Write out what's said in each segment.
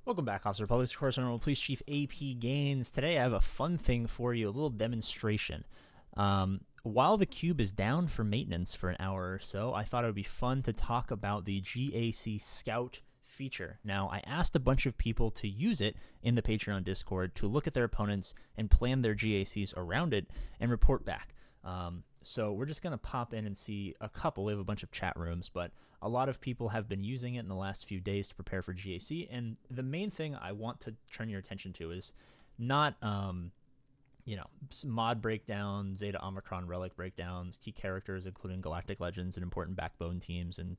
Welcome back, Officer of Public Course Honorable Police Chief APGAINS. Today I have a fun thing for you, a little demonstration. While the cube is down for maintenance for an hour or so, I thought it would be fun to talk about the GAC Scout feature. Now, I asked a bunch of people to use it in the Patreon Discord to look at their opponents and plan their GACs around it and report back. So we're just going to pop in and see a couple. We have a bunch of chat rooms, but a lot of people have been using it in the last few days to prepare for GAC. And the main thing I want to turn your attention to is not, mod breakdowns, Zeta Omicron relic breakdowns, key characters, including Galactic Legends and important backbone teams and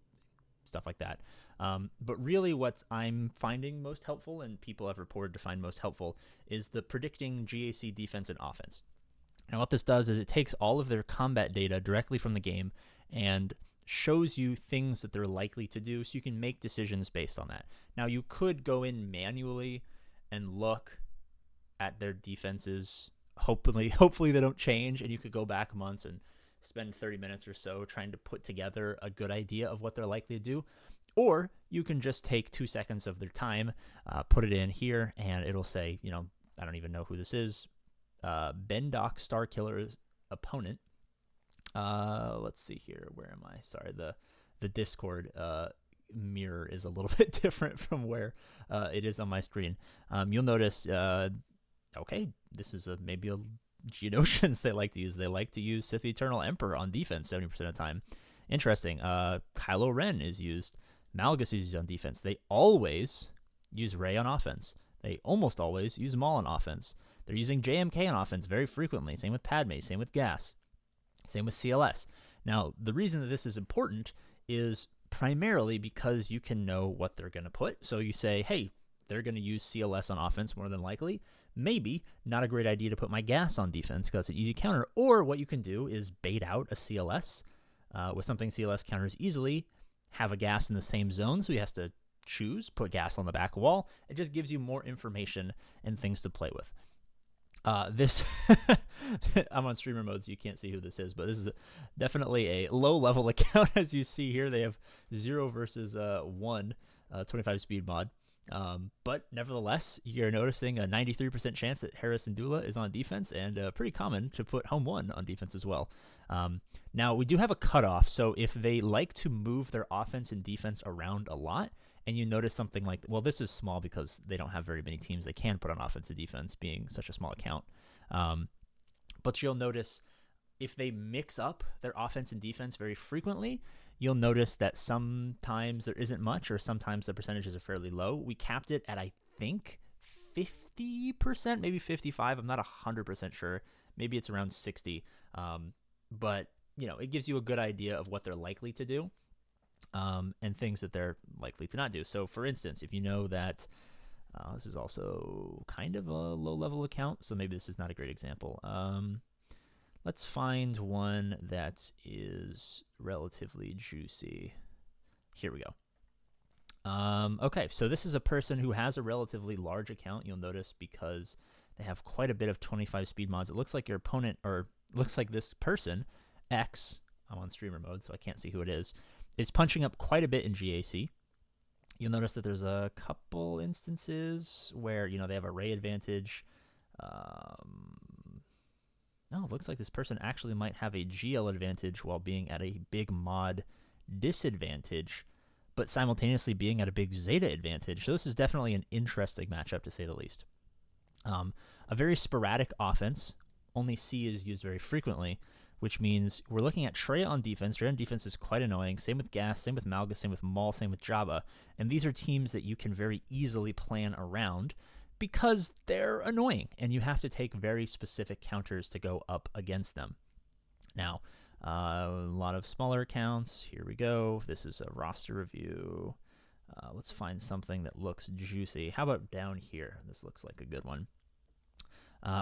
stuff like that. But really what I'm finding most helpful, and people have reported to find most helpful, is the predicting GAC defense and offense. Now what this does is it takes all of their combat data directly from the game and shows you things that they're likely to do so you can make decisions based on that. Now you could go in manually and look at their defenses. Hopefully they don't change, and you could go back months and spend 30 minutes or so trying to put together a good idea of what they're likely to do. Or you can just take 2 seconds of their time, put it in here, and it'll say, I don't even know who this is, Bendoc Starkiller's opponent. Let's see here. Where am I? Sorry, the Discord mirror is a little bit different from where it is on my screen. You'll notice, okay, this is maybe a Geonosians they like to use. They like to use Sith Eternal Emperor on defense 70% of the time. Interesting. Kylo Ren is used. Malgus is used on defense. They always use Rey on offense. They almost always use Maul on offense. They're using JMK on offense very frequently. Same with Padme. Same with Gas. Same with CLS. Now, the reason that this is important is primarily because you can know what they're going to put. So you say, hey, they're going to use CLS on offense more than likely. Maybe not a great idea to put my Gas on defense because it's an easy counter. Or what you can do is bait out a CLS with something CLS counters easily, have a Gas in the same zone, so he has to choose, put Gas on the back wall. It just gives you more information and things to play with. This I'm on streamer mode, so you can't see who this is, but this is definitely a low-level account. As you see here, they have 0 versus 1, 25 speed mod. But nevertheless, you're noticing a 93% chance that Harrison Dula is on defense, and pretty common to put Home 1 on defense as well. Now, we do have a cutoff, so if they like to move their offense and defense around a lot, and you notice something like, well, this is small because they don't have very many teams they can put on offense and defense, being such a small account. But you'll notice if they mix up their offense and defense very frequently, you'll notice that sometimes there isn't much, or sometimes the percentages are fairly low. We capped it at, I think, 50%, maybe 55%. I'm not 100% sure. Maybe it's around 60. But, it gives you a good idea of what they're likely to do. And things that they're likely to not do. So, for instance, if you know that this is also kind of a low-level account, so maybe this is not a great example. Let's find one that is relatively juicy. Here we go. Okay, so this is a person who has a relatively large account, you'll notice, because they have quite a bit of 25 speed mods. It looks like your opponent, or looks like this person, X, I'm on streamer mode, so I can't see who it is punching up quite a bit in GAC. You'll notice that there's a couple instances where, they have a Rey advantage. It looks like this person actually might have a GL advantage while being at a big mod disadvantage, but simultaneously being at a big Zeta advantage. So this is definitely an interesting matchup, to say the least. A very sporadic offense. Only C is used very frequently, which means we're looking at Trey on defense. Trey on defense is quite annoying. Same with Gas, same with Malgus, same with Maul, same with Jabba. And these are teams that you can very easily plan around because they're annoying, and you have to take very specific counters to go up against them. Now, a lot of smaller accounts. Here we go. This is a roster review. Let's find something that looks juicy. How about down here? This looks like a good one.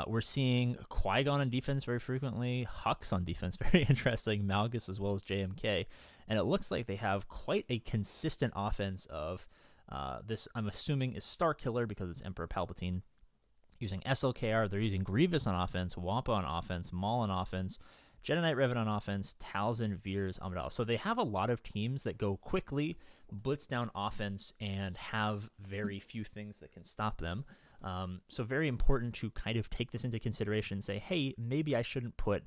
We're seeing Qui-Gon on defense very frequently, Hux on defense, very interesting, Malgus as well as JMK, and it looks like they have quite a consistent offense of this, I'm assuming, is Starkiller because it's Emperor Palpatine, using SLKR. They're using Grievous on offense, Wampa on offense, Maul on offense, Jedi Knight Revan on offense, Talzin, Veers, Amidala. So they have a lot of teams that go quickly, blitz down offense and have very few things that can stop them. So very important to kind of take this into consideration and say, hey, maybe I shouldn't put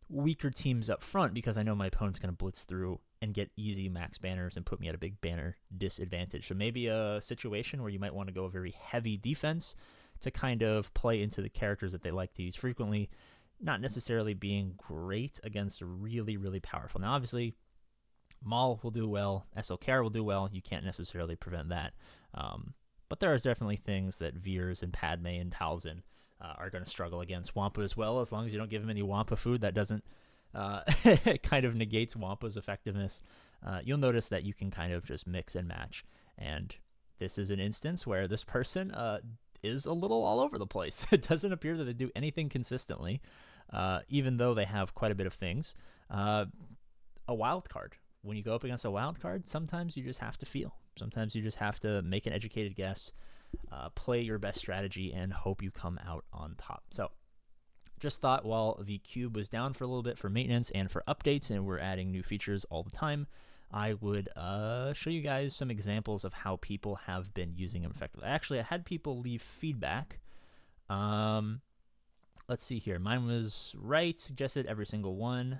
weaker teams up front because I know my opponent's going to blitz through and get easy max banners and put me at a big banner disadvantage. So maybe a situation where you might want to go a very heavy defense to kind of play into the characters that they like to use frequently, not necessarily being great against really, really powerful. Now, obviously, Maul will do well, SLKR will do well. You can't necessarily prevent that. But there are definitely things that Veers and Padme and Talzin are going to struggle against. Wampa as well, as long as you don't give him any Wampa food that doesn't kind of negates Wampa's effectiveness. You'll notice that you can kind of just mix and match. And this is an instance where this person is a little all over the place. It doesn't appear that they do anything consistently, even though they have quite a bit of things. A wild card. When you go up against a wild card, sometimes you just have to feel. Sometimes you just have to make an educated guess, play your best strategy, and hope you come out on top. So just thought while the cube was down for a little bit for maintenance and for updates, and we're adding new features all the time, I would show you guys some examples of how people have been using them effectively. Actually, I had people leave feedback. Let's see here. Mine was right, suggested every single one.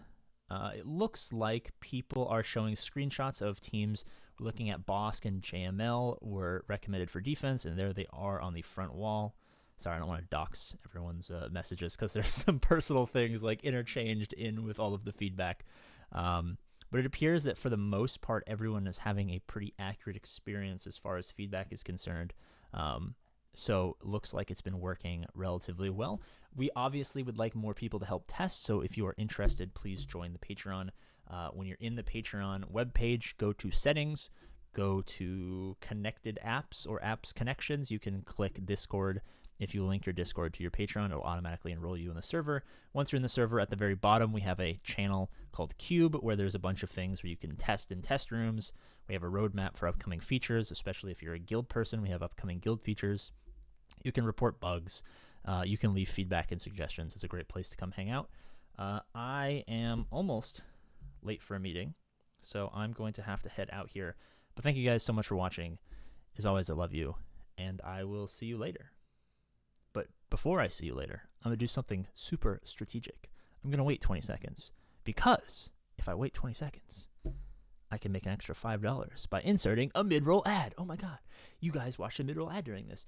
It looks like people are showing screenshots of teams looking at Bosk and JML were recommended for defense, and there they are on the front wall. Sorry, I don't want to dox everyone's messages because there's some personal things like interchanged in with all of the feedback. But it appears that for the most part, everyone is having a pretty accurate experience as far as feedback is concerned. So it looks like it's been working relatively well. We obviously would like more people to help test, so if you are interested, please join the Patreon. When you're in the Patreon webpage, go to Settings, go to Connected Apps or Apps Connections. You can click Discord. If you link your Discord to your Patreon, it'll automatically enroll you in the server. Once you're in the server, at the very bottom, we have a channel called Cube where there's a bunch of things where you can test in test rooms. We have a roadmap for upcoming features, especially if you're a guild person. We have upcoming guild features. You can report bugs. You can leave feedback and suggestions. It's a great place to come hang out. I am almost late for a meeting, so I'm going to have to head out here. But thank you guys so much for watching. As always, I love you, and I will see you later. But before I see you later, I'm going to do something super strategic. I'm going to wait 20 seconds, because if I wait 20 seconds, I can make an extra $5 by inserting a mid-roll ad. Oh my god, you guys watched a mid-roll ad during this.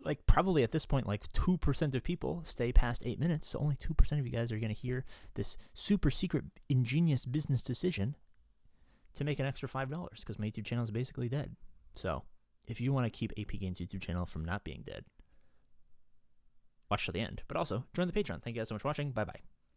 Like, probably at this point, like 2% of people stay past 8 minutes, so only 2% of you guys are going to hear this super secret, ingenious business decision to make an extra $5, because my YouTube channel is basically dead. So, if you want to keep APGAINS YouTube channel from not being dead, watch to the end. But also, join the Patreon. Thank you guys so much for watching. Bye-bye.